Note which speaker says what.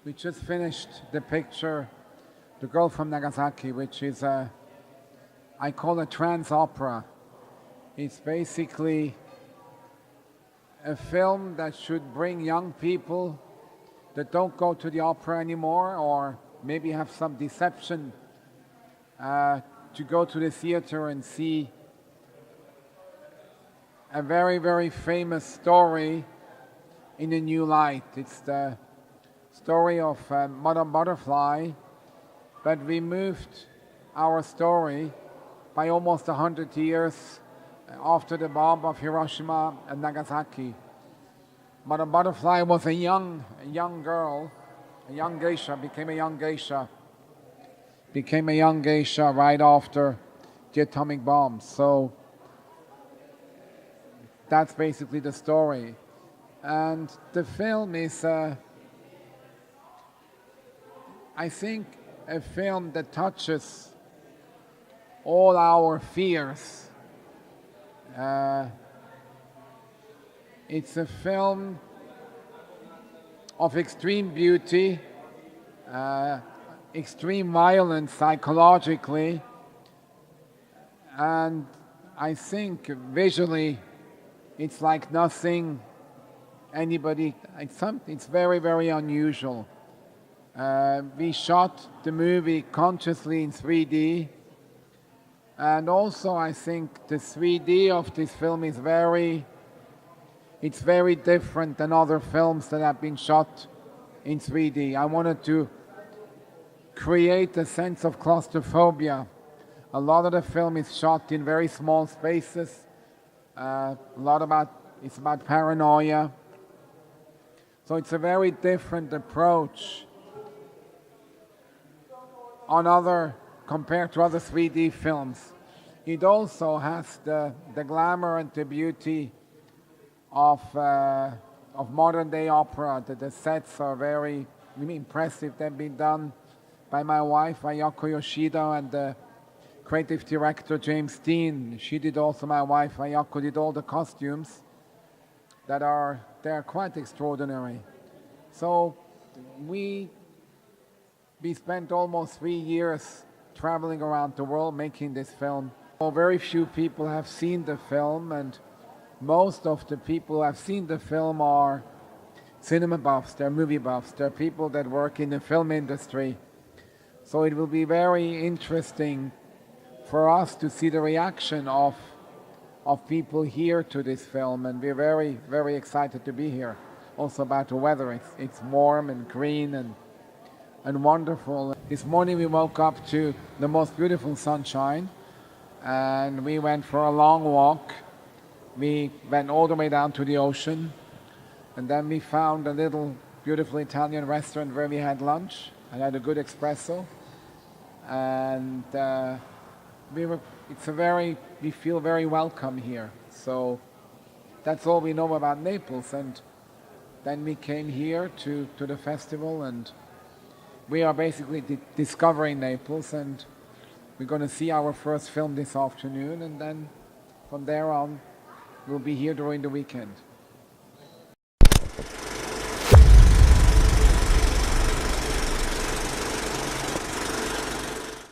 Speaker 1: We just finished the picture, The Girl from Nagasaki, which is I call it trans opera. It's basically a film that should bring young people that don't go to the opera anymore, or maybe have some deception to go to the theater and see a very, very famous story in a new light. It's the story of Madame Butterfly, but we moved our story by almost 100 years after the bomb of Hiroshima and Nagasaki. Madame Butterfly was a young girl, a young geisha, became a young geisha right after the atomic bomb. So that's basically the story. And the film is, I think, a film that touches all our fears. It's a film of extreme beauty, extreme violence psychologically, and I think visually it's like nothing anybody, it's very, very unusual. We shot the movie consciously in 3D, and also I think the 3D of this film is it's very different than other films that have been shot in 3D. I wanted to create a sense of claustrophobia. A lot of the film is shot in very small spaces. It's about paranoia. So it's a very different approach compared to other 3D films. It also has the glamour and the beauty of modern day opera. The sets are very impressive. They've been done by my wife, Ayako Yoshida, and the creative director, James Dean. She did also, my wife, Ayako, did all the costumes they're quite extraordinary. So we spent almost 3 years traveling around the world making this film. Well, very few people have seen the film, and most of the people who have seen the film are cinema buffs, they're movie buffs, they're people that work in the film industry. So it will be very interesting for us to see the reaction of people here to this film, and we're very, very excited to be here. Also about the weather, it's warm and green and wonderful. This morning we woke up to the most beautiful sunshine, and we went for a long walk. We went all the way down to the ocean, and then we found a little beautiful Italian restaurant where we had lunch. I had a good espresso, and we feel very welcome here. So that's all we know about Naples. And then we came here to the festival, and we are basically discovering Naples, and we're going to see our first film this afternoon, and then from there on we'll be here during the weekend.